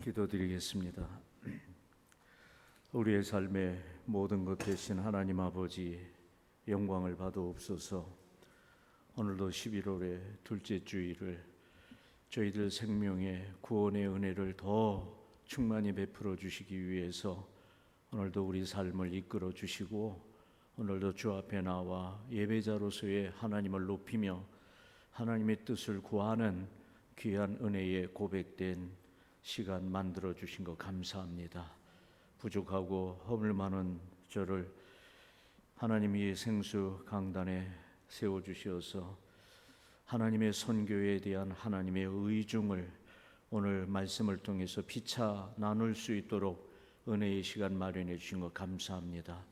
기도드리겠습니다. 우리의 삶의 모든 것 되신 하나님 아버지 영광을 받아옵소서. 오늘도 11월의 둘째 주일을 저희들 생명의 구원의 은혜를 더 충만히 베풀어 주시기 위해서 오늘도 우리 삶을 이끌어 주시고, 오늘도 주 앞에 나와 예배자로서의 하나님을 높이며 하나님의 뜻을 구하는 귀한 은혜에 고백된 시간 만들어 주신 것 감사합니다. 부족하고 허물 많은 저를 하나님이 생수 강단에 세워 주시어서 하나님의 선교에 대한 하나님의 의중을 오늘 말씀을 통해서 피차 나눌 수 있도록 은혜의 시간 마련해 주신 것 감사합니다.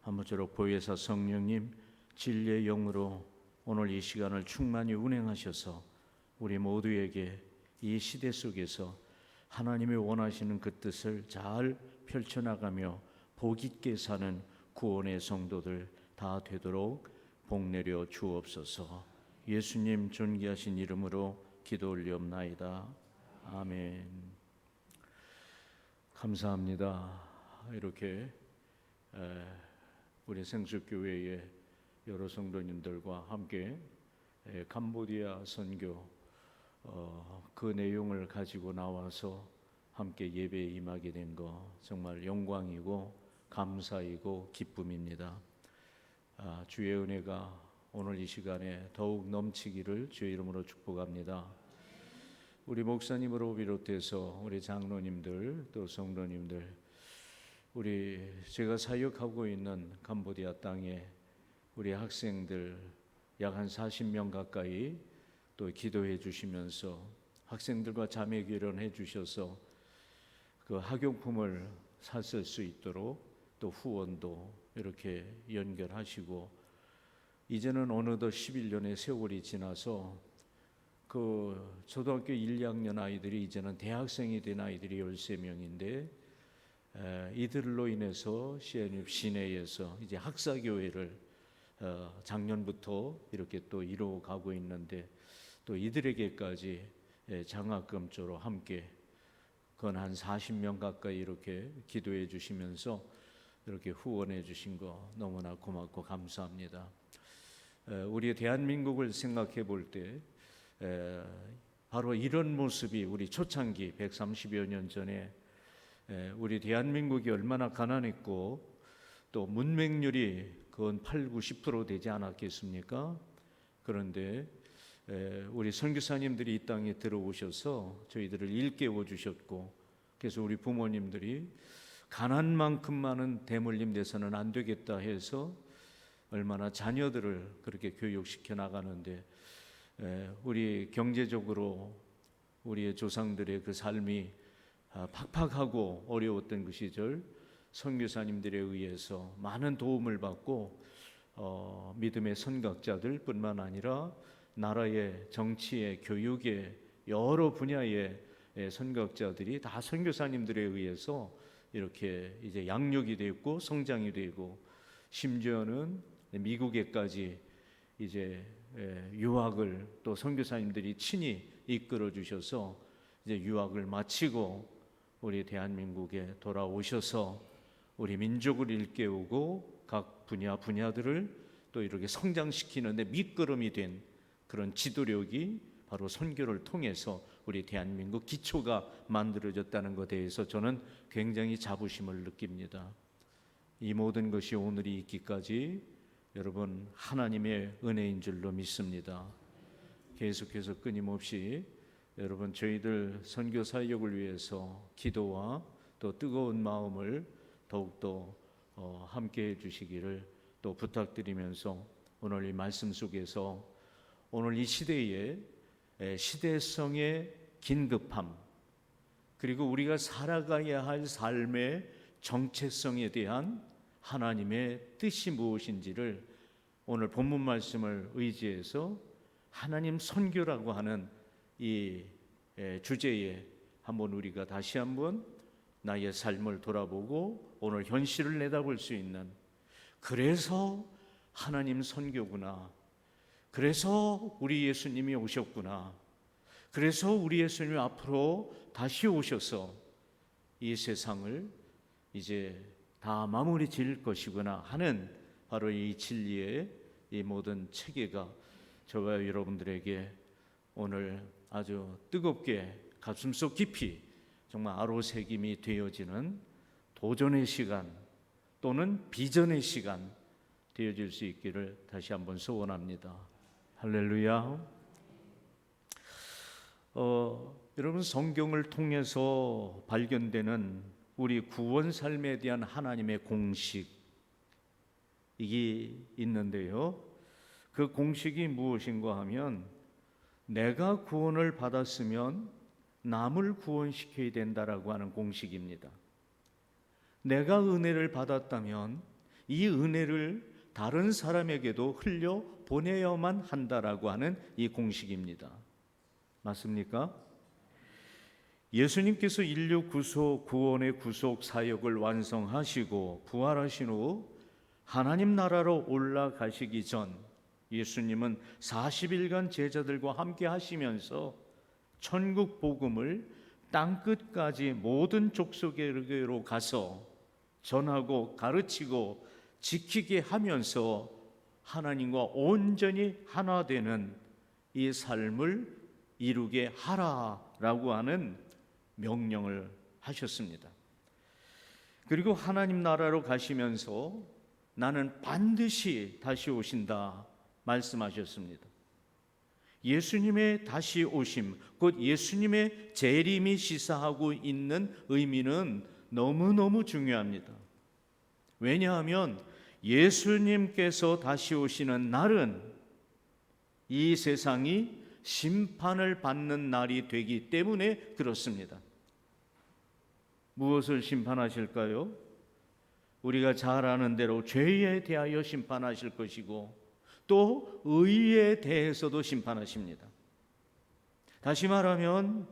아무쪼록 보혜사 성령님 진리의 영으로 오늘 이 시간을 충만히 운행하셔서 우리 모두에게 이 시대 속에서 하나님이 원하시는 그 뜻을 잘 펼쳐나가며 복 있게 사는 구원의 성도들 다 되도록 복내려 주옵소서. 예수님 존귀하신 이름으로 기도 올리옵나이다. 아멘. 감사합니다. 이렇게 우리 생수교회의 여러 성도님들과 함께 캄보디아 선교 그 내용을 가지고 나와서 함께 예배에 임하게 된 거 정말 영광이고 감사이고 기쁨입니다. 주의 은혜가 오늘 이 시간에 더욱 넘치기를 주의 이름으로 축복합니다. 우리 목사님으로 비롯해서 우리 장로님들 또 성도님들, 제가 사역하고 있는 캄보디아 땅에 우리 학생들 약 한 40명 가까이 또 기도해 주시면서 학생들과 자매 결혼해 주셔서 그 학용품을 샀을 수 있도록 또 후원도 이렇게 연결하시고, 이제는 어느덧 11년의 세월이 지나서 그 초등학교 1, 2학년 아이들이 이제는 대학생이 된 아이들이 13명인데 이들로 인해서 CNF 시내에서 이제 학사교회를 작년부터 이렇게 또 이루어가고 있는데, 또 이들에게까지 장학금조로 함께 건 한 40명 가까이 이렇게 기도해 주시면서 이렇게 후원해 주신 거 너무나 고맙고 감사합니다. 우리 대한민국을 생각해 볼 때 바로 이런 모습이 우리 초창기 130여 년 전에 우리 대한민국이 얼마나 가난했고 또 문맹률이 그건 8, 90% 되지 않았겠습니까? 그런데 우리 선교사님들이 이 땅에 들어오셔서 저희들을 일깨워 주셨고, 그래서 우리 부모님들이 가난만큼만은 대물림 돼서는 안 되겠다 해서 얼마나 자녀들을 그렇게 교육시켜 나가는데, 우리 경제적으로 우리의 조상들의 그 삶이 팍팍하고 어려웠던 그 시절 선교사님들에 의해서 많은 도움을 받고 믿음의 선각자들 뿐만 아니라 나라의 정치의 교육의 여러 분야의 선각자들이 다 선교사님들에 의해서 이렇게 이제 양육이 되고 성장이 되고, 심지어는 미국에까지 이제 유학을 또 선교사님들이 친히 이끌어 주셔서 이제 유학을 마치고 우리 대한민국에 돌아오셔서 우리 민족을 일깨우고 각 분야들을 또 이렇게 성장시키는데 밑거름이 된 그런 지도력이 바로 선교를 통해서 우리 대한민국 기초가 만들어졌다는 것에 대해서 저는 굉장히 자부심을 느낍니다. 이 모든 것이 오늘이 있기까지 여러분 하나님의 은혜인 줄로 믿습니다. 계속해서 끊임없이 여러분 저희들 선교 사역을 위해서 기도와 또 뜨거운 마음을 더욱더 함께 해주시기를 또 부탁드리면서, 오늘 이 말씀 속에서 오늘 이 시대의 시대성의 긴급함, 그리고 우리가 살아가야 할 삶의 정체성에 대한 하나님의 뜻이 무엇인지를 오늘 본문 말씀을 의지해서 하나님 선교라고 하는 이 주제에 한번 우리가 다시 한번 나의 삶을 돌아보고 오늘 현실을 내다볼 수 있는, 그래서 하나님 선교구나, 그래서 우리 예수님이 오셨구나, 그래서 우리 예수님이 앞으로 다시 오셔서 이 세상을 이제 다 마무리 지을 것이구나 하는 바로 이 진리의 이 모든 체계가 저와 여러분들에게 오늘 아주 뜨겁게 가슴속 깊이 정말 아로새김이 되어지는 도전의 시간 또는 비전의 시간 되어질 수 있기를 다시 한번 소원합니다. 할렐루야. 여러분, 성경을 통해서 발견되는 우리 구원 삶에 대한 하나님의 공식이 있는데요. 그 공식이 무엇인가 하면 내가 구원을 받았으면 남을 구원시켜야 된다라고 하는 공식입니다. 내가 은혜를 받았다면 이 은혜를 다른 사람에게도 흘려 보내야만 한다라고 하는 이 공식입니다. 맞습니까? 예수님께서 인류 구원의 구속 사역을 완성하시고 부활하신 후 하나님 나라로 올라가시기 전 예수님은 40일간 제자들과 함께 하시면서 천국 복음을 땅끝까지 모든 족속에게로 가서 전하고 가르치고 지키게 하면서 하나님과 온전히 하나 되는 이 삶을 이루게 하라라고 하는 명령을 하셨습니다. 그리고 하나님 나라로 가시면서 나는 반드시 다시 오신다 말씀하셨습니다. 예수님의 다시 오심, 곧 예수님의 재림이 시사하고 있는 의미는 너무너무 중요합니다. 왜냐하면 예수님께서 다시 오시는 날은 이 세상이 심판을 받는 날이 되기 때문에 그렇습니다. 무엇을 심판하실까요? 우리가 잘 아는 대로 죄에 대하여 심판하실 것이고 또 의에 대해서도 심판하십니다. 다시 말하면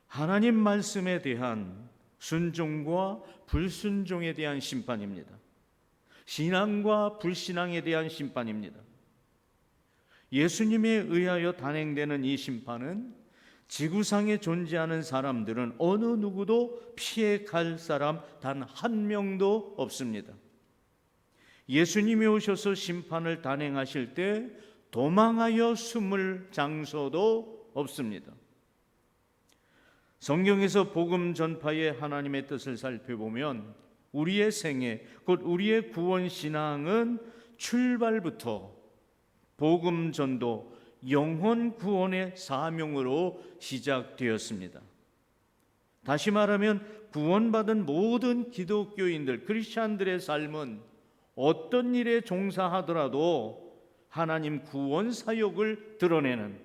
하나님 말씀에 대한 순종과 불순종에 대한 심판입니다. 신앙과 불신앙에 대한 심판입니다. 예수님에 의하여 단행되는 이 심판은 지구상에 존재하는 사람들은 어느 누구도 피해 갈 사람 단 한 명도 없습니다. 예수님이 오셔서 심판을 단행하실 때 도망하여 숨을 장소도 없습니다. 성경에서 복음 전파의 하나님의 뜻을 살펴보면 우리의 생애, 곧 우리의 구원 신앙은 출발부터 복음 전도, 영혼 구원의 사명으로 시작되었습니다. 다시 말하면 구원받은 모든 기독교인들, 크리스찬들의 삶은 어떤 일에 종사하더라도 하나님 구원 사역을 드러내는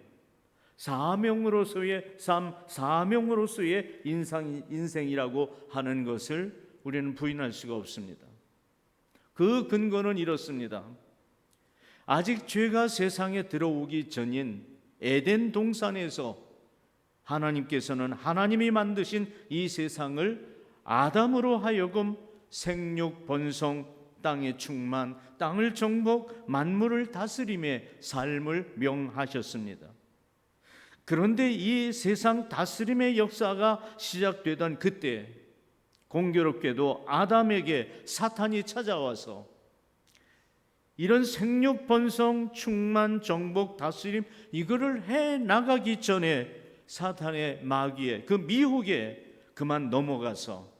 사명으로서의 삶, 사명으로서의 인생이라고 하는 것을 우리는 부인할 수가 없습니다. 그 근거는 이렇습니다. 아직 죄가 세상에 들어오기 전인 에덴 동산에서 하나님께서는 하나님이 만드신 이 세상을 아담으로 하여금 생육, 번성, 땅의 충만, 땅을 정복, 만물을 다스림의 삶을 명하셨습니다. 그런데 이 세상 다스림의 역사가 시작되던 그때 공교롭게도 아담에게 사탄이 찾아와서 이런 생육, 번성, 충만, 정복, 다스림 이거를 해 나가기 전에 사탄의 마귀의 그 미혹에 그만 넘어가서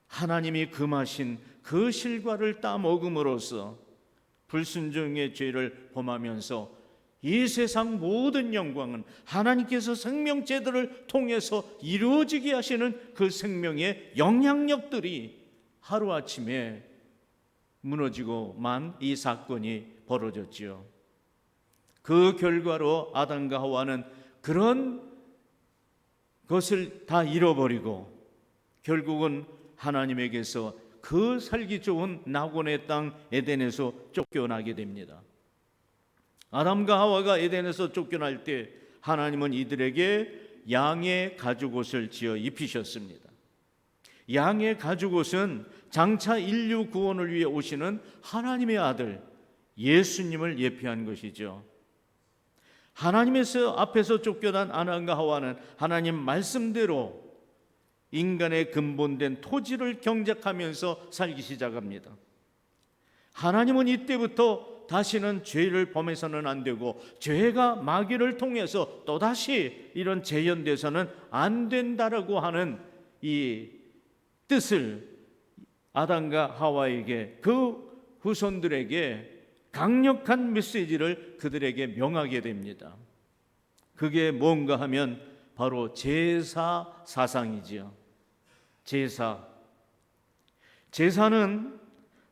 하나님이 금하신 그 실과를 따먹음으로써 불순종의 죄를 범하면서 이 세상 모든 영광은 하나님께서 생명제도를 통해서 이루어지게 하시는 그 생명의 영향력들이 하루아침에 무너지고만 이 사건이 벌어졌지요. 그 결과로 아담과 하와는 그런 것을 다 잃어버리고 결국은 하나님에게서 그 살기 좋은 낙원의 땅 에덴에서 쫓겨나게 됩니다. 아담과 하와가 에덴에서 쫓겨날 때 하나님은 이들에게 양의 가죽옷을 지어 입히셨습니다. 양의 가죽옷은 장차 인류 구원을 위해 오시는 하나님의 아들 예수님을 예표한 것이죠. 하나님에서 앞에서 쫓겨난 아담과 하와는 하나님 말씀대로 인간의 근본된 토지를 경작하면서 살기 시작합니다. 하나님은 이때부터 다시는 죄를 범해서는 안 되고 죄가 마귀를 통해서 또다시 이런 재현돼서는 안 된다라고 하는 이 뜻을 아담과 하와에게, 그 후손들에게 강력한 메시지를 그들에게 명하게 됩니다. 그게 뭔가 하면 바로 제사 사상이지요. 제사는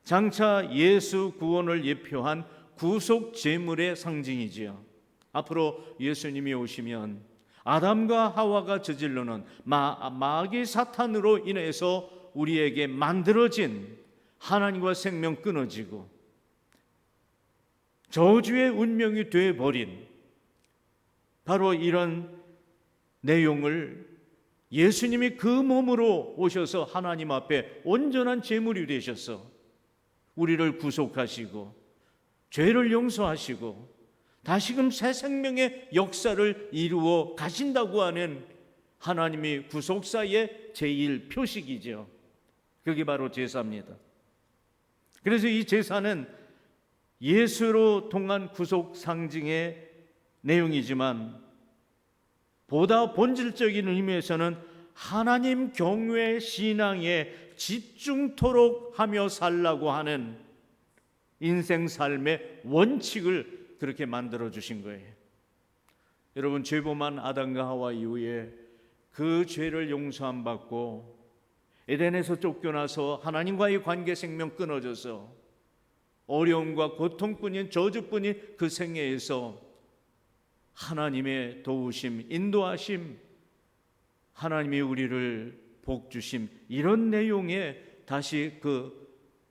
장차 예수 구원을 예표한 구속 제물의 상징이지요. 앞으로 예수님이 오시면 아담과 하와가 저질러놓은 마귀 사탄으로 인해서 우리에게 만들어진 하나님과 생명 끊어지고 저주의 운명이 되어버린 바로 이런 내용을 예수님이 그 몸으로 오셔서 하나님 앞에 온전한 제물이 되셔서 우리를 구속하시고 죄를 용서하시고 다시금 새 생명의 역사를 이루어 가신다고 하는 하나님의 구속사의 제일 표식이죠. 그게 바로 제사입니다. 그래서 이 제사는 예수로 통한 구속 상징의 내용이지만 보다 본질적인 의미에서는 하나님 경외 신앙에 집중토록 하며 살라고 하는 인생 삶의 원칙을 그렇게 만들어 주신 거예요. 여러분, 죄범한 아담과 하와 이후에 그 죄를 용서 안 받고 에덴에서 쫓겨나서 하나님과의 관계 생명 끊어져서 어려움과 고통뿐인 저주뿐인 그 생애에서 하나님의 도우심, 인도하심, 하나님이 우리를 복주심, 이런 내용에 다시 그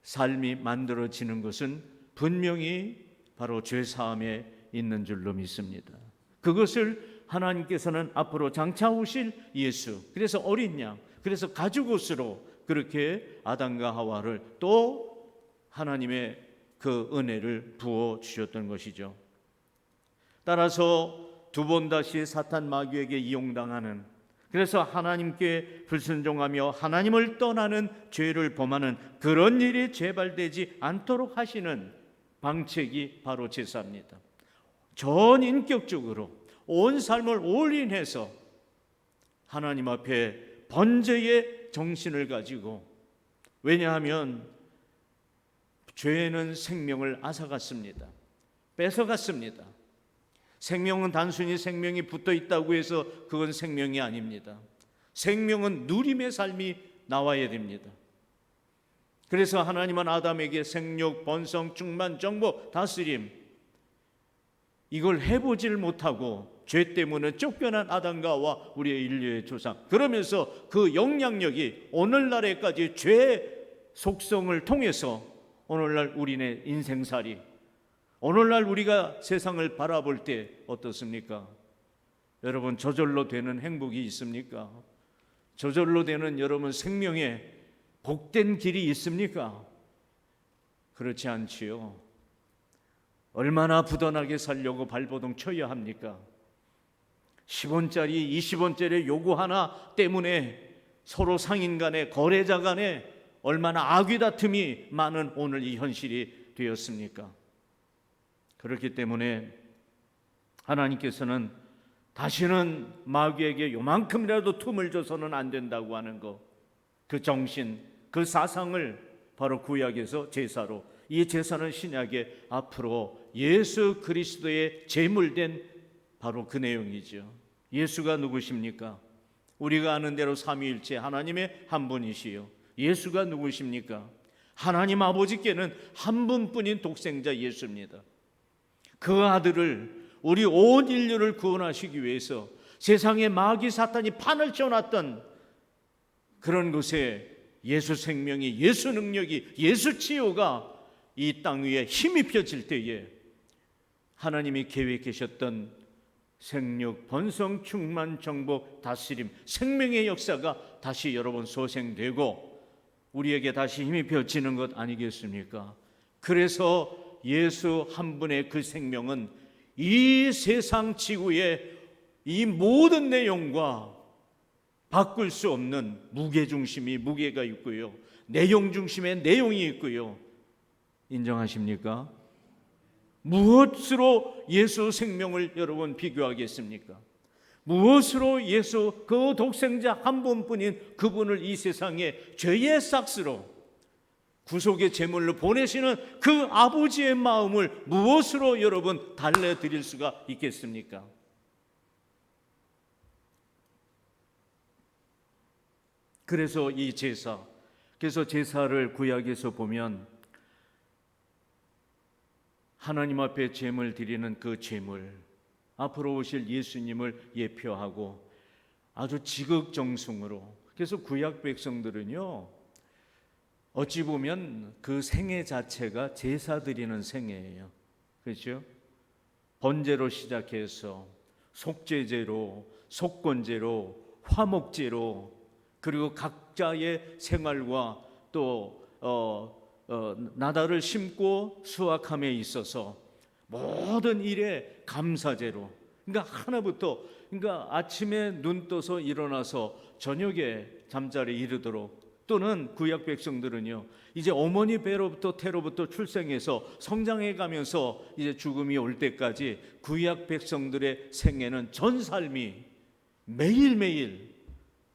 삶이 만들어지는 것은 분명히 바로 죄사함에 있는 줄로 믿습니다. 그것을 하나님께서는 앞으로 장차 오실 예수, 그래서 어린 양, 그래서 가죽옷으로 그렇게 아담과 하와를 또 하나님의 그 은혜를 부어 주셨던 것이죠. 따라서 두 번 다시 사탄 마귀에게 이용당하는, 그래서 하나님께 불순종하며 하나님을 떠나는 죄를 범하는 그런 일이 재발되지 않도록 하시는 방책이 바로 제사입니다. 전인격적으로 온 삶을 올인해서 하나님 앞에 번제의 정신을 가지고, 왜냐하면 죄는 생명을 앗아갔습니다. 뺏어갔습니다. 생명은 단순히 생명이 붙어 있다고 해서 그건 생명이 아닙니다. 생명은 누림의 삶이 나와야 됩니다. 그래서 하나님은 아담에게 생육, 번성, 충만, 정복, 다스림, 이걸 해보질 못하고 죄 때문에 쫓겨난 아담과 하와, 우리의 인류의 조상, 그러면서 그 영향력이 오늘날에까지 죄 속성을 통해서 오늘날 우리네 인생살이, 오늘날 우리가 세상을 바라볼 때 어떻습니까? 여러분, 저절로 되는 행복이 있습니까? 저절로 되는 여러분 생명에 복된 길이 있습니까? 그렇지 않지요. 얼마나 부단하게 살려고 발버둥 쳐야 합니까? 10원짜리 20원짜리 요구 하나 때문에 서로 상인 간에, 거래자 간에 얼마나 악의다툼이 많은 오늘 이 현실이 되었습니까? 그렇기 때문에 하나님께서는 다시는 마귀에게 요만큼이라도 틈을 줘서는 안 된다고 하는 것, 그 정신, 그 사상을 바로 구약에서 제사로, 이 제사는 신약에 앞으로 예수 그리스도의 제물된 바로 그 내용이죠. 예수가 누구십니까? 우리가 아는 대로 삼위일체 하나님의 한 분이시요. 예수가 누구십니까? 하나님 아버지께는 한 분뿐인 독생자 예수입니다. 그 아들을, 우리 온 인류를 구원하시기 위해서 세상에 마귀 사탄이 판을 쳐놨던 그런 곳에 예수 생명이, 예수 능력이, 예수 치유가 이 땅 위에 힘이 펴질 때에 하나님이 계획하셨던 생육, 번성, 충만, 정복, 다스림, 생명의 역사가 다시 여러분 소생되고 우리에게 다시 힘이 펴지는 것 아니겠습니까? 그래서 예수 한 분의 그 생명은 이 세상 지구의 이 모든 내용과 바꿀 수 없는 무게중심이 무게가 있고요, 내용 중심에 내용이 있고요. 인정하십니까? 무엇으로 예수 생명을 여러분 비교하겠습니까? 무엇으로 예수 그 독생자 한 분뿐인 그분을 이 세상에 죄의 삭스로 구속의 제물로 보내시는 그 아버지의 마음을 무엇으로 여러분 달래드릴 수가 있겠습니까? 그래서 이 제사, 그래서 제사를 구약에서 보면 하나님 앞에 제물 드리는 그 제물, 앞으로 오실 예수님을 예표하고 아주 지극정성으로, 그래서 구약 백성들은요, 어찌 보면 그 생애 자체가 제사 드리는 생애예요. 그렇죠? 번제로 시작해서 속죄제로, 속건제로, 화목제로, 그리고 각자의 생활과 또 나달을 심고 수확함에 있어서 모든 일에 감사제로, 그러니까 하나부터, 그러니까 아침에 눈 떠서 일어나서 저녁에 잠자리에 이르도록, 또는 구약 백성들은요, 이제 어머니 배로부터 태로부터 출생해서 성장해 가면서 이제 죽음이 올 때까지 구약 백성들의 생애는 전 삶이 매일매일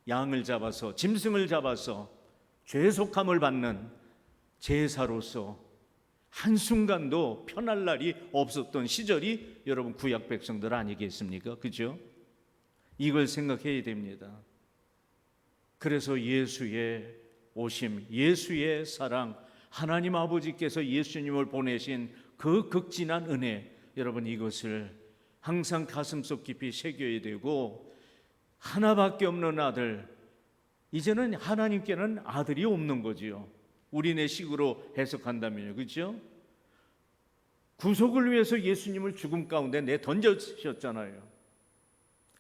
양을 잡아서, 짐승을 잡아서 죄속함을 받는 제사로서 한순간도 편할 날이 없었던 시절이 여러분 구약 백성들 아니겠습니까? 그죠? 이걸 생각해야 됩니다. 그래서 예수의 오심, 예수의 사랑, 하나님 아버지께서 예수님을 보내신 그 극진한 은혜, 여러분 이것을 항상 가슴속 깊이 새겨야 되고, 하나밖에 없는 아들, 이제는 하나님께는 아들이 없는 거지요. 우리네 식으로 해석한다면요, 그렇죠? 구속을 위해서 예수님을 죽음 가운데 내던져주셨잖아요.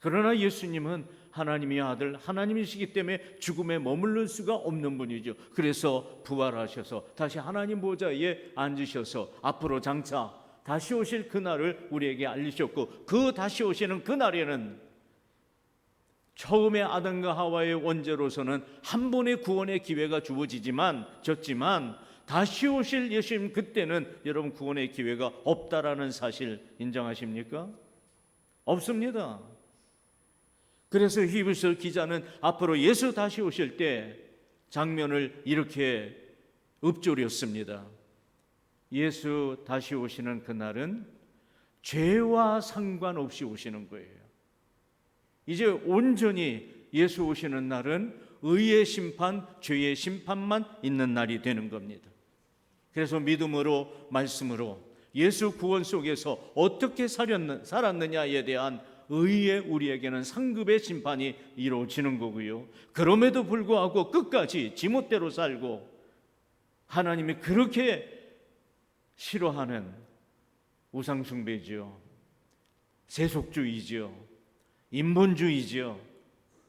그러나 예수님은 하나님의 아들, 하나님이시기 때문에 죽음에 머무를 수가 없는 분이죠. 그래서 부활하셔서 다시 하나님 보좌에 앉으셔서 앞으로 장차 다시 오실 그날을 우리에게 알리셨고, 그 다시 오시는 그날에는 처음에 아담과 하와의 원죄로서는 한 번의 구원의 기회가 주어지지만 다시 오실 예수님, 그때는 여러분 구원의 기회가 없다라는 사실 인정하십니까? 없습니다. 그래서 히브리서 기자는 앞으로 예수 다시 오실 때 장면을 이렇게 읊조렸습니다. 예수 다시 오시는 그날은 죄와 상관없이 오시는 거예요. 이제 온전히 예수 오시는 날은 의의 심판, 죄의 심판만 있는 날이 되는 겁니다. 그래서 믿음으로, 말씀으로 예수 구원 속에서 어떻게 살았느냐에 대한 의의 우리에게는 상급의 심판이 이루어지는 거고요. 그럼에도 불구하고 끝까지 지멋대로 살고 하나님이 그렇게 싫어하는 우상숭배지요, 세속주의지요, 인본주의지요,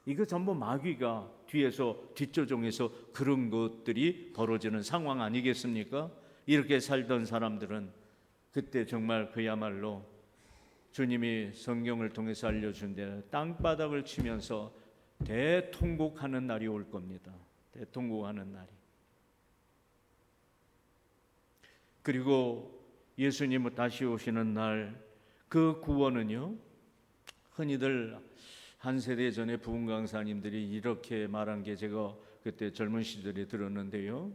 이거 전부 마귀가 뒤에서 뒷조종해서 그런 것들이 벌어지는 상황 아니겠습니까? 이렇게 살던 사람들은 그때 정말 그야말로 주님이 성경을 통해서 알려준 대로 땅바닥을 치면서 대통곡하는 날이 올 겁니다. 대통곡하는 날이. 그리고 예수님은 다시 오시는 날, 그 구원은요, 흔히들 한 세대 전에 부흥 강사님들이 이렇게 말한 게 제가 그때 젊은 시절에 들었는데요,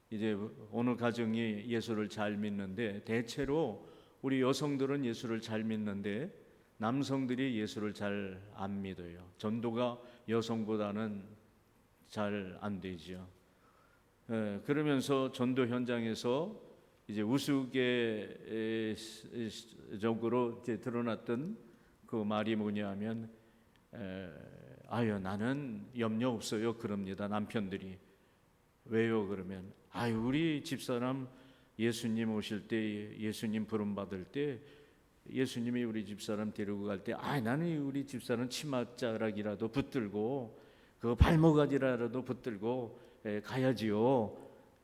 이제 어느 가정이 예수를 잘 믿는데, 대체로 우리 여성들은 예수를 잘 믿는데 남성들이 예수를 잘 안 믿어요. 전도가 여성보다는 잘 안 되죠. 그러면서 전도 현장에서 이제 우스갯적으로 이제 드러났던 그 말이 뭐냐면, 아유 나는 염려 없어요 그럽니다. 남편들이. 왜요? 그러면 아유 우리 집사람 예수님 오실 때, 예수님 부름 받을 때 예수님이 우리 집사람 데리고 갈 때 나는 우리 집사람 치맛자락이라도 붙들고 그 발목아지라도 붙들고 가야지요.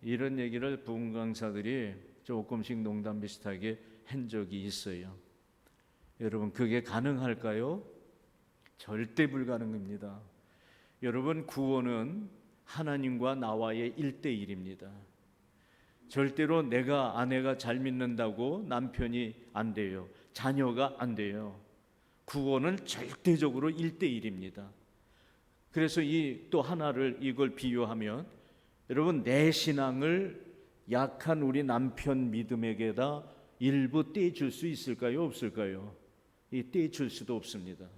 이런 얘기를 부흥 강사들이 조금씩 농담 비슷하게 한 적이 있어요. 여러분 그게 가능할까요? 절대 불가능합니다. 여러분, 구원은 하나님과 나와의 1대1입니다. 절대로 내가 아내가 잘 믿는다고 남편이 안 돼요. 자녀가 안 돼요. 구원은 절대적으로 1대1입니다. 그래서 이 또 하나를 이걸 비유하면, 여러분, 내 신앙을 약한 우리 남편 믿음에게다 일부 떼줄 수 있을까요? 없을까요? 떼줄 수도 없습니다.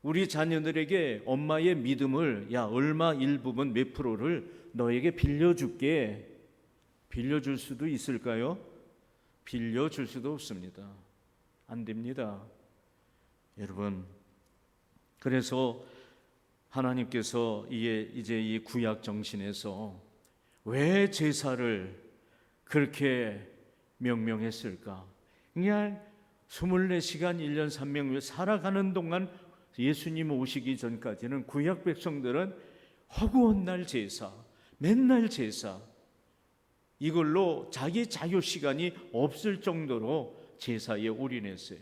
우리 자녀들에게 엄마의 믿음을, 야, 얼마 일부분 몇 프로를 너에게 빌려줄게, 빌려줄 수도 있을까요? 빌려줄 수도 없습니다. 안 됩니다. 여러분, 그래서 하나님께서 이제 이 구약 정신에서 왜 제사를 그렇게 명명했을까? 그냥 24시간 1년 300일 살아가는 동안 예수님 오시기 전까지는 구약 백성들은 허구한 날 제사, 맨날 제사, 이걸로 자기 자유 시간이 없을 정도로 제사에 올인했어요.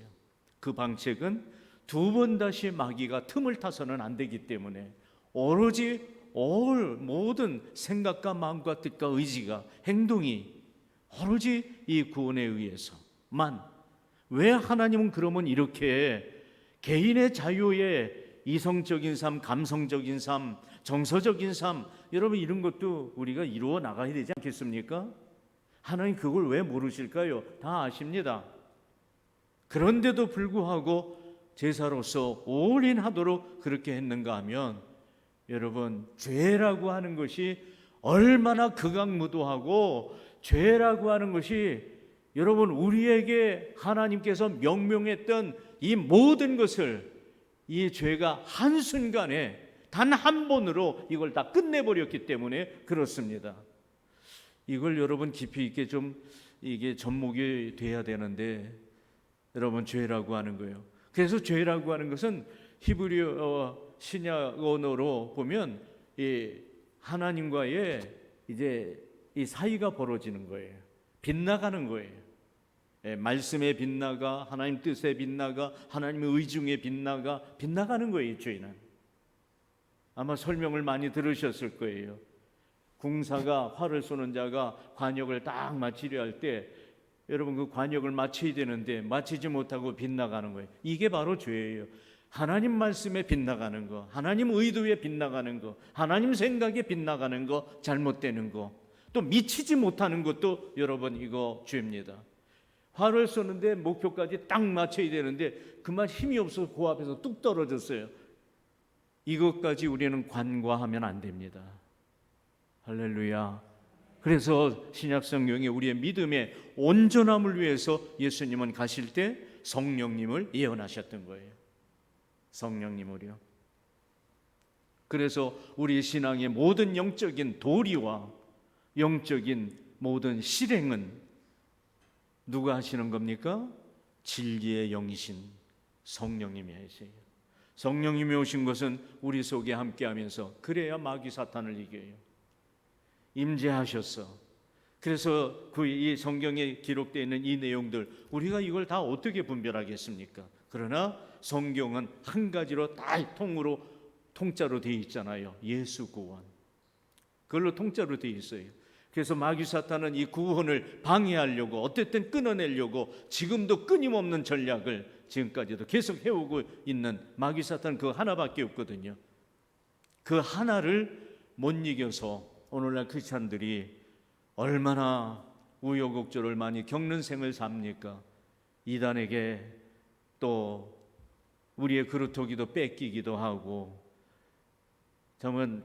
그 방책은 두 번 다시 마귀가 틈을 타서는 안 되기 때문에 오로지 모든 생각과 마음과 뜻과 의지가, 행동이 오로지 이 구원에 의해서만. 왜 하나님은 그러면 이렇게 개인의 자유의 이성적인 삶, 감성적인 삶, 정서적인 삶, 여러분, 이런 것도 우리가 이루어 나가야 되지 않겠습니까? 하나님 그걸 왜 모르실까요? 다 아십니다. 그런데도 불구하고 제사로서 올인하도록 그렇게 했는가 하면, 여러분, 죄라고 하는 것이 얼마나 극악무도하고, 죄라고 하는 것이 여러분, 우리에게 하나님께서 명명했던 이 모든 것을, 이 죄가 한순간에 단 한 번으로 이걸 다 끝내버렸기 때문에 그렇습니다. 이걸 여러분 깊이 있게 좀 이게 접목이 돼야 되는데, 여러분, 죄라고 하는 거예요. 그래서 죄라고 하는 것은 히브리어 신약 언어로 보면 이 하나님과의 이제 이 사이가 벌어지는 거예요. 빗나가는 거예요. 말씀에 빗나가, 하나님 뜻에 빗나가, 하나님의 의중에 빗나가는 거예요. 죄는 아마 설명을 많이 들으셨을 거예요. 궁사가, 활을 쏘는 자가 관역을 딱 마치려 할 때, 여러분, 그 관역을 마쳐야 되는데 마치지 못하고 빗나가는 거예요. 이게 바로 죄예요. 하나님 말씀에 빗나가는 거, 하나님 의도에 빗나가는 거, 하나님 생각에 빗나가는 거, 잘못되는 거, 또 미치지 못하는 것도 여러분, 이거 죄입니다. 활을 쏘는데 목표까지 딱 맞춰야 되는데 그만 힘이 없어서 그 앞에서 뚝 떨어졌어요. 이것까지 우리는 간과하면 안 됩니다. 할렐루야. 그래서 신약 성경에 우리의 믿음의 온전함을 위해서 예수님은 가실 때 성령님을 예언하셨던 거예요. 성령님을요. 그래서 우리 신앙의 모든 영적인 도리와 영적인 모든 실행은 누가 하시는 겁니까? 진리의 영이신 성령님이 하세요. 성령님이 오신 것은 우리 속에 함께하면서, 그래야 마귀 사탄을 이겨요. 임재하셨어. 그래서 이 성경에 기록되어 있는 이 내용들, 우리가 이걸 다 어떻게 분별하겠습니까? 그러나 성경은 한 가지로 다 통짜로 되어 있잖아요. 예수 구원. 그걸로 통짜로 되어 있어요. 그래서 마귀 사탄은 이 구원을 방해하려고, 어쨌든 끊어내려고 지금도 끊임없는 전략을 지금까지도 계속 해오고 있는 마귀 사탄은 그 하나밖에 없거든요. 그 하나를 못 이겨서 오늘날 크리스찬들이 얼마나 우여곡절을 많이 겪는 생을 삽니까? 이단에게 또 우리의 그루터기도 뺏기기도 하고,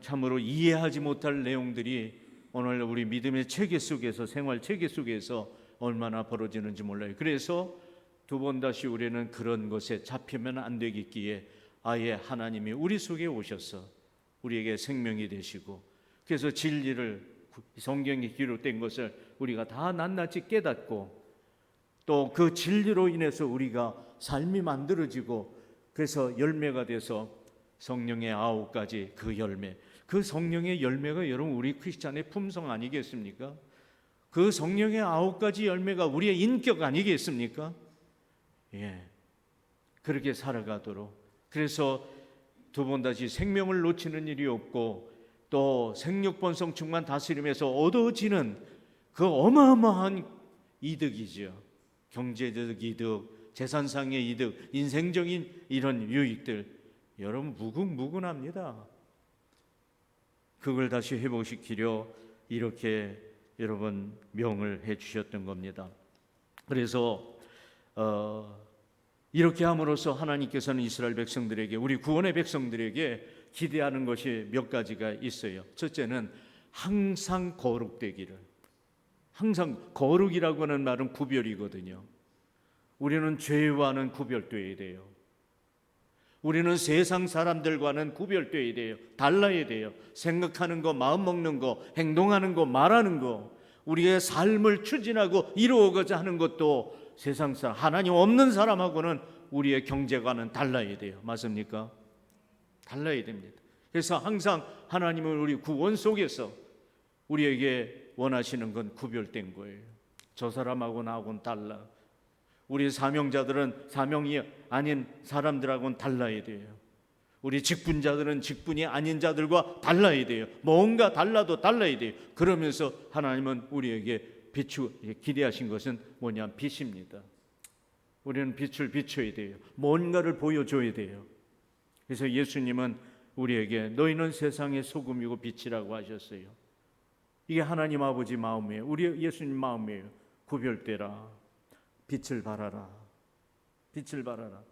참으로 이해하지 못할 내용들이 오늘 우리 믿음의 체계 속에서, 생활 체계 속에서 얼마나 벌어지는지 몰라요. 그래서 두 번 다시 우리는 그런 것에 잡히면 안 되겠기에 아예 하나님이 우리 속에 오셔서 우리에게 생명이 되시고, 그래서 진리를, 성경에 기록된 것을 우리가 다 낱낱이 깨닫고, 또 그 진리로 인해서 우리가 삶이 만들어지고, 그래서 열매가 돼서 성령의 9가지 그 열매, 그 성령의 열매가 여러분 우리 크리스찬의 품성 아니겠습니까? 그 성령의 9가지 열매가 우리의 인격 아니겠습니까? 예, 그렇게 살아가도록. 그래서 두 번 다시 생명을 놓치는 일이 없고 또 생육번성 충만 다스림에서 얻어지는 그 어마어마한 이득이죠. 경제적 이득, 재산상의 이득, 인생적인 이런 유익들, 여러분 무궁무근합니다. 그걸 다시 회복시키려 이렇게 여러분 명을 해 주셨던 겁니다. 그래서 이렇게 함으로써 하나님께서는 이스라엘 백성들에게, 우리 구원의 백성들에게 기대하는 것이 몇 가지가 있어요. 첫째는 항상 거룩되기를. 항상 거룩이라고 하는 말은 구별이거든요. 우리는 죄와는 구별되어야 돼요. 우리는 세상 사람들과는 구별되어야 돼요. 달라야 돼요. 생각하는 거, 마음 먹는 거, 행동하는 거, 말하는 거, 우리의 삶을 추진하고 이루어가자 하는 것도 세상 사람, 하나님 없는 사람하고는 우리의 경제관은 달라야 돼요. 맞습니까? 달라야 됩니다. 그래서 항상 하나님은 우리 구원 속에서 우리에게 원하시는 건 구별된 거예요. 저 사람하고 나하고는 달라. 우리 사명자들은 사명이 아닌 사람들하고는 달라야 돼요. 우리 직분자들은 직분이 아닌 자들과 달라야 돼요. 뭔가 달라도 달라야 돼요. 그러면서 하나님은 우리에게 기대하신 것은 뭐냐? 빛입니다. 우리는 빛을 비춰야 돼요. 뭔가를 보여줘야 돼요. 그래서 예수님은 우리에게 너희는 세상의 소금이고 빛이라고 하셨어요. 이게 하나님 아버지 마음이에요. 우리 예수님 마음이에요. 구별되라. 빛을 발하라. 빛을 발하라.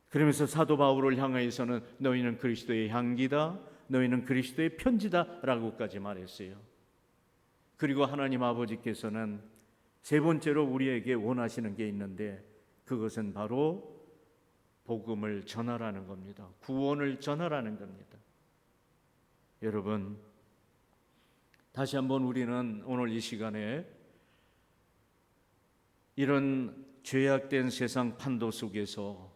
그러면서 사도 바울을 향하여서는 너희는 그리스도의 향기다, 너희는 그리스도의 편지다라고까지 말했어요. 그리고 하나님 아버지께서는 세 번째로 우리에게 원하시는 게 있는데 그것은 바로 복음을 전하라는 겁니다. 구원을 전하라는 겁니다. 여러분, 다시 한번 우리는 오늘 이 시간에 이런 죄악된 세상 판도 속에서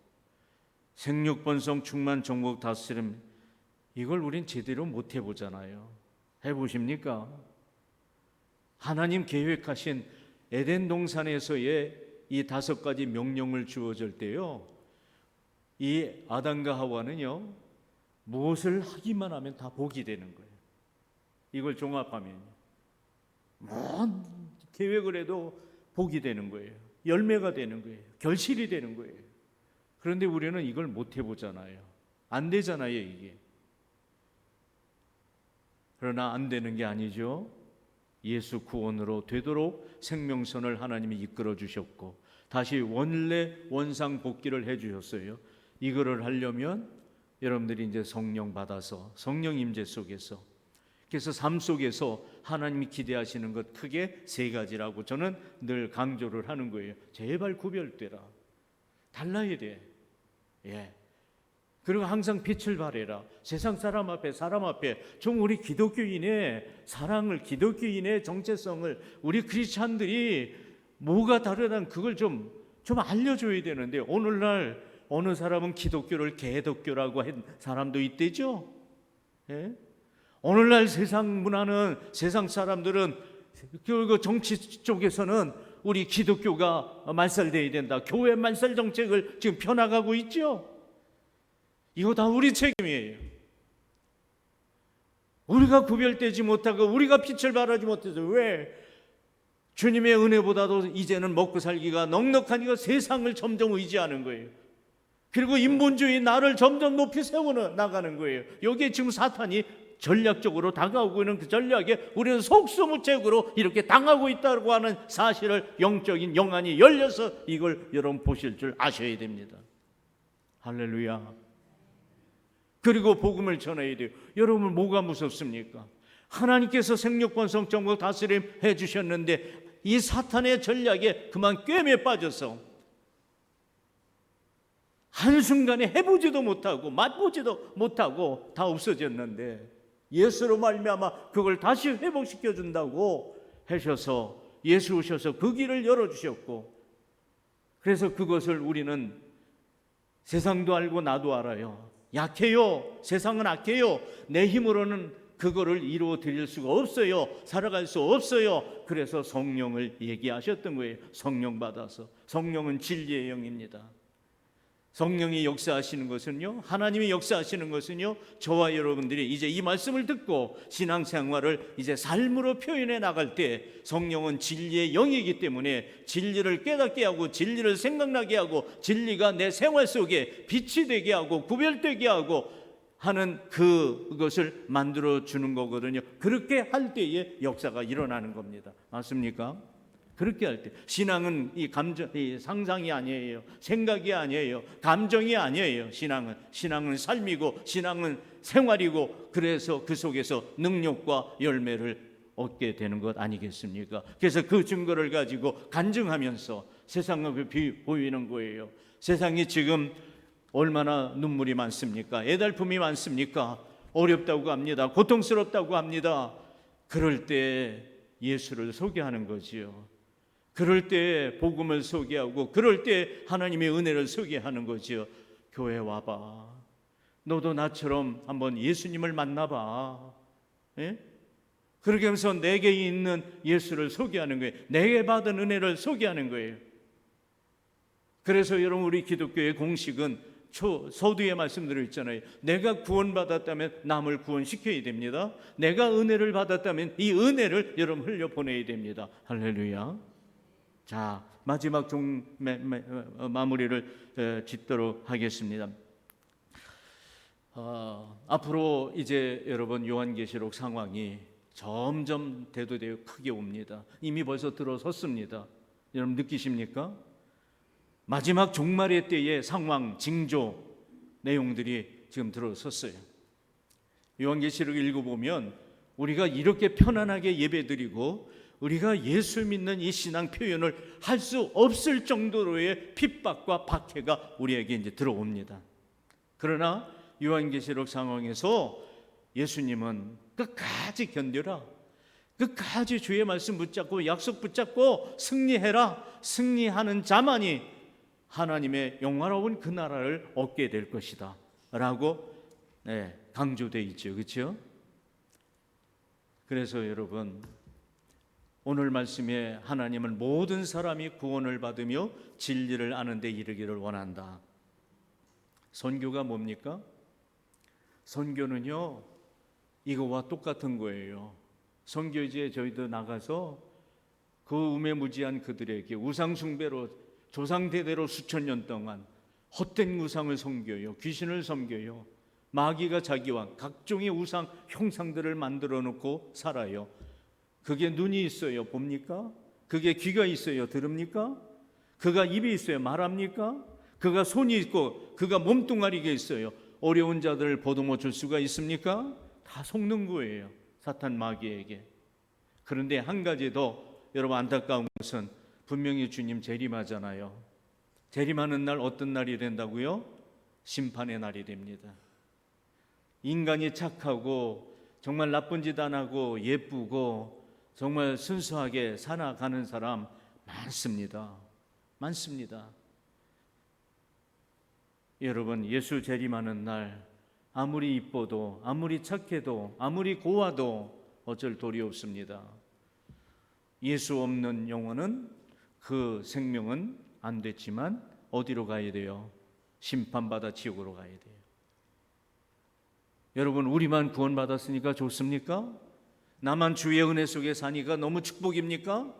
생육번성 충만 종국 다스림, 이걸 우린 제대로 못 해보잖아요. 해보십니까? 하나님 계획하신 에덴 동산에서의 이 5가지 명령을 주어질 때요, 이 아담과 하와는요 무엇을 하기만 하면 다 복이 되는 거예요. 이걸 종합하면 뭔 계획을 해도 복이 되는 거예요. 열매가 되는 거예요. 결실이 되는 거예요. 그런데 우리는 이걸 못 해보잖아요. 안 되잖아요, 이게. 그러나 안 되는 게 아니죠. 예수 구원으로 되도록 생명선을 하나님이 이끌어 주셨고 다시 원래 원상 복귀를 해 주셨어요. 이거를 하려면 여러분들이 이제 성령 받아서 성령 임재 속에서, 그래서 삶 속에서 하나님이 기대하시는 것 크게 3가지라고 저는 늘 강조를 하는 거예요. 제발 구별되라. 달라야 돼. 예. 그리고 항상 빛을 발해라. 세상 사람 앞에 좀 우리 기독교인의 사랑을, 기독교인의 정체성을, 우리 크리스찬들이 뭐가 다르다는 그걸 좀 알려줘야 되는데, 오늘날 어느 사람은 기독교를 개독교라고 한 사람도 있대죠. 예? 오늘날 세상 문화는, 세상 사람들은 그 정치 쪽에서는 우리 기독교가 말살돼야 된다, 교회 말살 정책을 지금 펴나가고 있죠. 이거 다 우리 책임이에요. 우리가 구별되지 못하고 우리가 빛을 발하지 못해서 왜 주님의 은혜보다도 이제는 먹고 살기가 넉넉하니까 세상을 점점 의지하는 거예요. 그리고 인본주의 나를 점점 높이 세워 나가는 거예요. 여기에 지금 사탄이 전략적으로 다가오고 있는 그 전략에 우리는 속수무책으로 이렇게 당하고 있다고 하는 사실을 영적인 영안이 열려서 이걸 여러분 보실 줄 아셔야 됩니다. 할렐루야. 그리고 복음을 전해야 돼요. 여러분 뭐가 무섭습니까? 하나님께서 생육번성 정복 다스림 해주셨는데 이 사탄의 전략에 그만 꿰매 빠져서 한순간에 해보지도 못하고 맛보지도 못하고 다 없어졌는데, 예수로 말미암아 그걸 다시 회복시켜 준다고 하셔서 예수 오셔서 그 길을 열어주셨고, 그래서 그것을 우리는 세상도 알고 나도 알아요. 약해요. 세상은 악해요. 내 힘으로는 그거를 이루어 드릴 수가 없어요. 살아갈 수 없어요. 그래서 성령을 얘기하셨던 거예요. 성령 받아서. 성령은 진리의 영입니다. 성령이 역사하시는 것은요, 하나님이 역사하시는 것은요, 저와 여러분들이 이제 이 말씀을 듣고 신앙생활을 이제 삶으로 표현해 나갈 때 성령은 진리의 영이기 때문에 진리를 깨닫게 하고 진리를 생각나게 하고 진리가 내 생활 속에 빛이 되게 하고 구별되게 하고 하는 그것을 만들어 주는 거거든요. 그렇게 할 때에 역사가 일어나는 겁니다. 맞습니까? 그렇게 할 때 신앙은 이 상상이 아니에요. 생각이 아니에요. 감정이 아니에요. 신앙은 삶이고 신앙은 생활이고, 그래서 그 속에서 능력과 열매를 얻게 되는 것 아니겠습니까? 그래서 그 증거를 가지고 간증하면서 세상을 보이는 거예요. 세상이 지금 얼마나 눈물이 많습니까? 애달픔이 많습니까? 어렵다고 합니다. 고통스럽다고 합니다. 그럴 때 예수를 소개하는 거지요. 그럴 때 복음을 소개하고, 그럴 때 하나님의 은혜를 소개하는 거지요. 교회 와봐. 너도 나처럼 한번 예수님을 만나봐. 예? 그렇게 하면서 내게 있는 예수를 소개하는 거예요. 내게 받은 은혜를 소개하는 거예요. 그래서 여러분, 우리 기독교의 공식은 서두에 말씀드렸잖아요. 내가 구원받았다면 남을 구원시켜야 됩니다. 내가 은혜를 받았다면 이 은혜를 여러분 흘려보내야 됩니다. 할렐루야. 자, 마지막 마무리를 짓도록 하겠습니다. 앞으로 이제 여러분 요한계시록 상황이 점점 대두되어 크게 옵니다. 이미 벌써 들어섰습니다. 여러분 느끼십니까? 마지막 종말의 때의 상황, 징조 내용들이 지금 들어섰어요. 요한계시록을 읽어보면 우리가 이렇게 편안하게 예배드리고 우리가 예수 믿는 이 신앙 표현을 할 수 없을 정도로의 핍박과 박해가 우리에게 이제 들어옵니다. 그러나 요한계시록 상황에서 예수님은 끝까지 견뎌라, 끝까지 주의 말씀 붙잡고 약속 붙잡고 승리해라, 승리하는 자만이 하나님의 영화로운 그 나라를 얻게 될 것이다 라고 강조되어 있죠. 그렇죠? 그래서 여러분, 오늘 말씀에 하나님은 모든 사람이 구원을 받으며 진리를 아는 데 이르기를 원한다. 선교가 뭡니까? 선교는요, 이거와 똑같은 거예요. 선교지에 저희도 나가서 그 우매무지한 그들에게 우상숭배로 조상대대로 수천 년 동안 헛된 우상을 섬겨요. 귀신을 섬겨요. 마귀가 자기와 각종의 우상 형상들을 만들어 놓고 살아요. 그게 눈이 있어요, 봅니까? 그게 귀가 있어요, 들읍니까? 그가 입이 있어요, 말합니까? 그가 손이 있고 그가 몸뚱아리가 있어요, 어려운 자들을 보듬어 줄 수가 있습니까? 다 속는 거예요, 사탄 마귀에게. 그런데 한 가지 더 여러분 안타까운 것은 분명히 주님 재림하잖아요. 재림하는 날 어떤 날이 된다고요? 심판의 날이 됩니다. 인간이 착하고 정말 나쁜 짓 안 하고 예쁘고 정말 순수하게 살아가는 사람 많습니다. 많습니다. 여러분, 예수 재림하는 날 아무리 이뻐도 아무리 착해도 아무리 고와도 어쩔 도리 없습니다. 예수 없는 영혼은 그 생명은 안 됐지만 어디로 가야 돼요? 심판받아 지옥으로 가야 돼요. 여러분, 우리만 구원받았으니까 좋습니까? 나만 주의 은혜 속에 사니까 너무 축복입니까?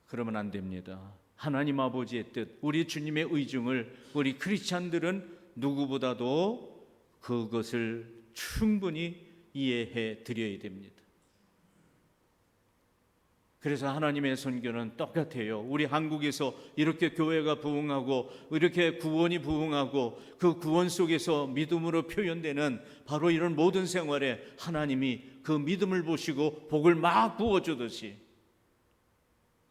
그러면 안 됩니다. 하나님 아버지의 뜻, 우리 주님의 의중을 우리 크리스찬들은 누구보다도 그것을 충분히 이해해 드려야 됩니다. 그래서 하나님의 선교는 똑같아요. 우리 한국에서 이렇게 교회가 부흥하고 이렇게 구원이 부흥하고 그 구원 속에서 믿음으로 표현되는 바로 이런 모든 생활에 하나님이 그 믿음을 보시고 복을 막 부어주듯이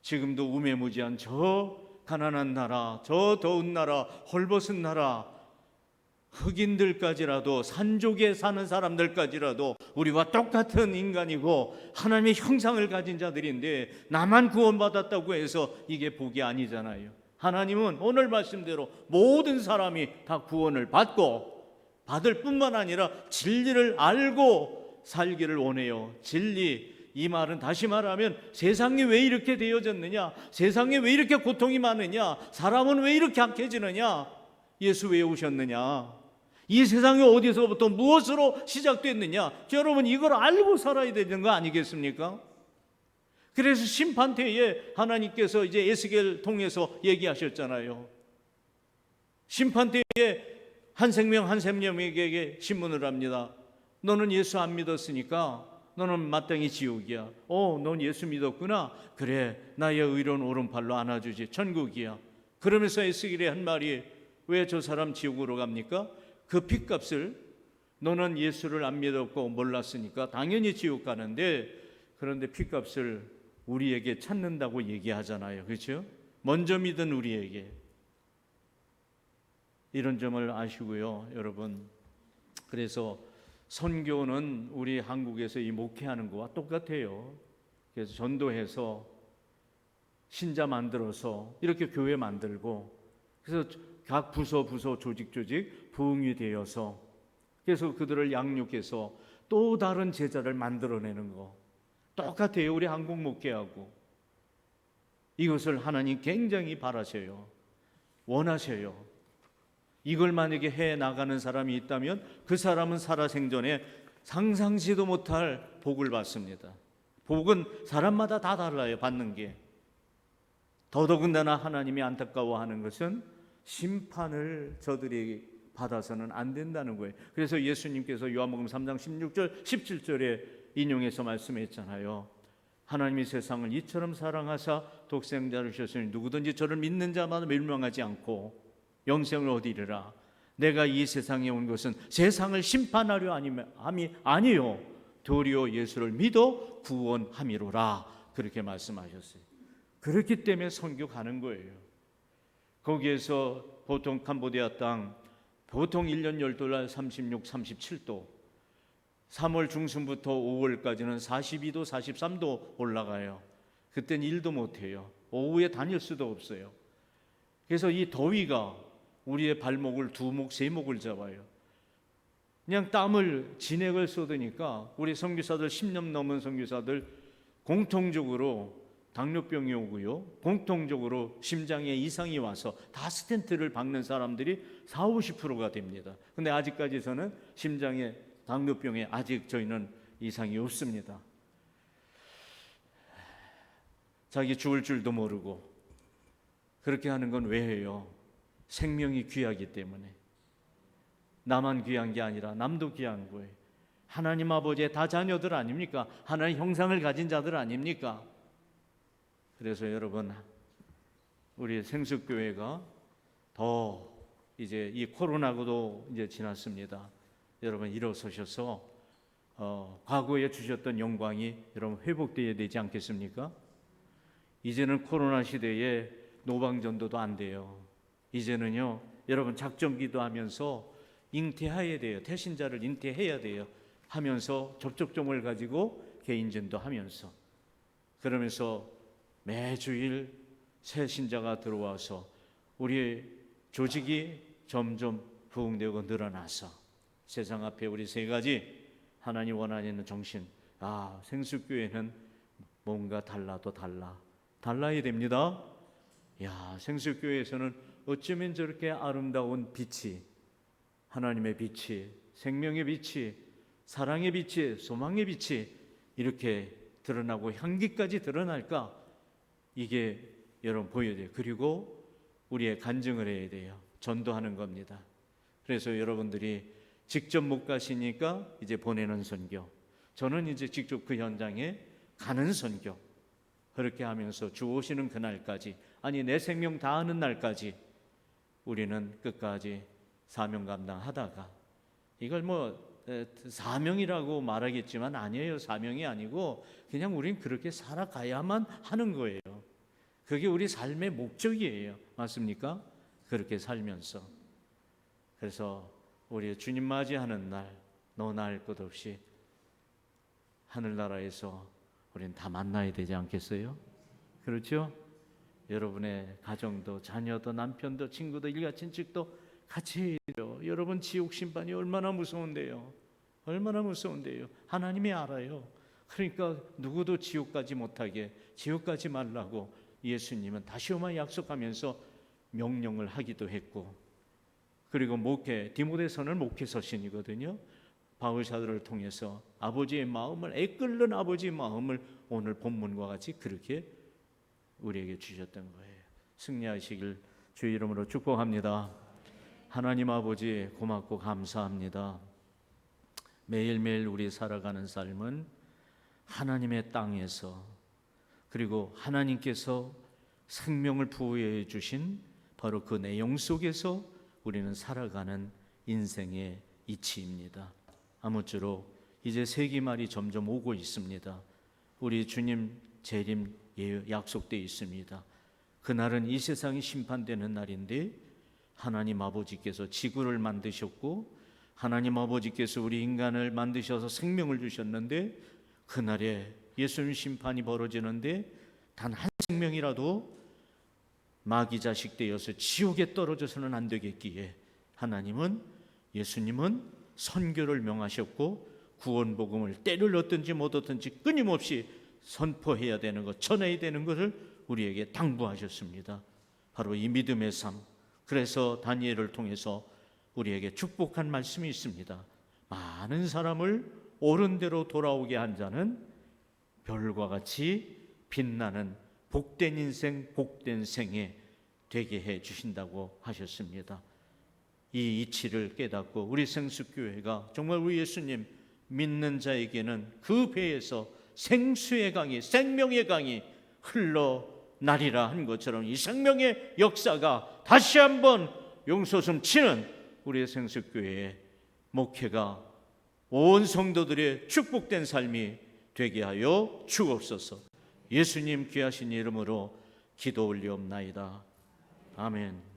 지금도 우매무지한 저 가난한 나라, 저 더운 나라, 헐벗은 나라, 흑인들까지라도 산족에 사는 사람들까지라도 우리와 똑같은 인간이고 하나님의 형상을 가진 자들인데 나만 구원받았다고 해서 이게 복이 아니잖아요. 하나님은 오늘 말씀대로 모든 사람이 다 구원을 받고 받을 뿐만 아니라 진리를 알고 살기를 원해요. 진리, 이 말은 다시 말하면 세상이 왜 이렇게 되어졌느냐, 세상에 왜 이렇게 고통이 많으냐, 사람은 왜 이렇게 악해지느냐, 예수 왜 오셨느냐, 이 세상이 어디서부터 무엇으로 시작됐느냐, 여러분 이걸 알고 살아야 되는 거 아니겠습니까? 그래서 심판 때에 하나님께서 이제 에스겔 통해서 얘기하셨잖아요. 심판 때에 한 생명 한 생명에게 신문을 합니다. 너는 예수 안 믿었으니까 너는 마땅히 지옥이야. 넌 예수 믿었구나. 그래, 나의 의로운 오른팔로 안아주지. 천국이야. 그러면서 에스겔이 한 말이, 왜 저 사람 지옥으로 갑니까? 그 핏값을, 너는 예수를 안 믿었고 몰랐으니까 당연히 지옥 가는데, 그런데 핏값을 우리에게 찾는다고 얘기하잖아요. 그렇죠? 먼저 믿은 우리에게. 이런 점을 아시고요, 여러분. 그래서 선교는 우리 한국에서 이 목회하는 거와 똑같아요. 그래서 전도해서 신자 만들어서 이렇게 교회 만들고, 그래서 각 부서 조직 부흥이 되어서, 그래서 그들을 양육해서 또 다른 제자를 만들어내는 거 똑같아요. 우리 한국 목회하고. 이것을 하나님 굉장히 바라셔요. 원하셔요. 이걸 만약에 해 나가는 사람이 있다면 그 사람은 살아생전에 상상지도 못할 복을 받습니다. 복은 사람마다 다 달라요, 받는 게. 더더군다나 하나님이 안타까워하는 것은 심판을 저들이 받아서는 안 된다는 거예요. 그래서 예수님께서 요한복음 3장 16절 17절에 인용해서 말씀했잖아요. 하나님이 세상을 이처럼 사랑하사 독생자를 주셨으니 누구든지 저를 믿는 자마다 멸망하지 않고 영생을 얻으리라. 내가 이 세상에 온 것은 세상을 심판하려 함이 아니요 도리어 예수를 믿어 구원함이로라. 그렇게 말씀하셨어요. 그렇기 때문에 선교 가는 거예요. 거기에서 보통 캄보디아 땅 보통 1년 10달러 36, 37도, 3월 중순부터 5월까지는 42도, 43도 올라가요. 그땐 일도 못해요. 오후에 다닐 수도 없어요. 그래서 이 더위가 우리의 발목을 2목, 3목을 잡아요. 그냥 땀을 진액을 쏟으니까 우리 선교사들 10년 넘은 선교사들 공통적으로 당뇨병이 오고요, 공통적으로 심장에 이상이 와서 다 스텐트를 박는 사람들이 40~50%가 됩니다. 근데 아직까지서는 심장에 당뇨병에 아직 저희는 이상이 없습니다. 자기 죽을 줄도 모르고 그렇게 하는 건 왜 해요? 생명이 귀하기 때문에. 나만 귀한 게 아니라 남도 귀한 거예요. 하나님 아버지의 다 자녀들 아닙니까? 하나님 형상을 가진 자들 아닙니까? 그래서 여러분, 우리 생수교회가 더 이제 이 코로나도 이제 지났습니다. 여러분 일어서셔서 과거에 주셨던 영광이 여러분 회복되어야 되지 않겠습니까? 이제는 코로나 시대에 노방전도도 안 돼요. 이제는요, 여러분 작정기도 하면서 잉태해야 돼요. 태신자를 잉태해야 돼요. 하면서 접촉점을 가지고 개인전도 하면서, 그러면서 매주일 새 신자가 들어와서 우리 조직이 점점 부흥되고 늘어나서 세상 앞에 우리 3가지 하나님 원하는 정신, 생수교회는 뭔가 달라야 됩니다. 생수교회에서는 어쩌면 저렇게 아름다운 빛이, 하나님의 빛이, 생명의 빛이, 사랑의 빛이, 소망의 빛이 이렇게 드러나고 향기까지 드러날까? 이게 여러분 보여야 돼요. 그리고 우리의 간증을 해야 돼요. 전도하는 겁니다. 그래서 여러분들이 직접 못 가시니까 이제 보내는 선교, 저는 이제 직접 그 현장에 가는 선교, 그렇게 하면서 주 오시는 그날까지, 아니 내 생명 다하는 날까지 우리는 끝까지 사명 감당하다가, 이걸 사명이라고 말하겠지만 아니에요. 사명이 아니고 그냥 우린 그렇게 살아가야만 하는 거예요. 그게 우리 삶의 목적이에요. 맞습니까? 그렇게 살면서. 그래서 우리 주님 맞이하는 날 너나 할 것 없이 하늘나라에서 우린 다 만나야 되지 않겠어요? 그렇죠? 여러분의 가정도, 자녀도, 남편도, 친구도, 일가친척도 같이 해요. 여러분 지옥 심판이 얼마나 무서운데요. 얼마나 무서운데요. 하나님이 알아요. 그러니까 누구도 지옥 가지 못하게, 지옥 가지 말라고 예수님은 다시 한번 약속하면서 명령을 하기도 했고, 그리고 목회, 디모데서는 목회 서신이거든요. 바울 사도를 통해서 아버지의 마음을, 애끓는 아버지의 마음을 오늘 본문과 같이 그렇게 우리에게 주셨던 거예요. 승리하시길 주의 이름으로 축복합니다. 하나님 아버지 고맙고 감사합니다. 매일매일 우리 살아가는 삶은 하나님의 땅에서, 그리고 하나님께서 생명을 부여해 주신 바로 그 내용 속에서 우리는 살아가는 인생의 이치입니다. 아무쪼록 이제 세기말이 점점 오고 있습니다. 우리 주님 재림 약속되어 있습니다. 그날은 이 세상이 심판되는 날인데, 하나님 아버지께서 지구를 만드셨고 하나님 아버지께서 우리 인간을 만드셔서 생명을 주셨는데, 그날에 예수님 심판이 벌어지는데 단 한 생명이라도 마귀 자식 되어서 지옥에 떨어져서는 안 되겠기에 예수님은 선교를 명하셨고 구원 복음을 때를 얻든지 못 얻든지 끊임없이 선포해야 되는 것, 전해야 되는 것을 우리에게 당부하셨습니다. 바로 이 믿음의 삶, 그래서 다니엘을 통해서 우리에게 축복한 말씀이 있습니다. 많은 사람을 옳은 대로 돌아오게 한 자는 별과 같이 빛나는 복된 인생, 복된 생애 되게 해 주신다고 하셨습니다. 이 이치를 깨닫고 우리 생수교회가 정말 우리 예수님 믿는 자에게는 그 배에서 생수의 강이, 생명의 강이 흘러나리라 한 것처럼 이 생명의 역사가 다시 한번 용솟음 치는 우리의 생수교회의 목회가 온 성도들의 축복된 삶이 되게 하여 주옵소서. 예수님 귀하신 이름으로 기도 올리옵나이다. 아멘.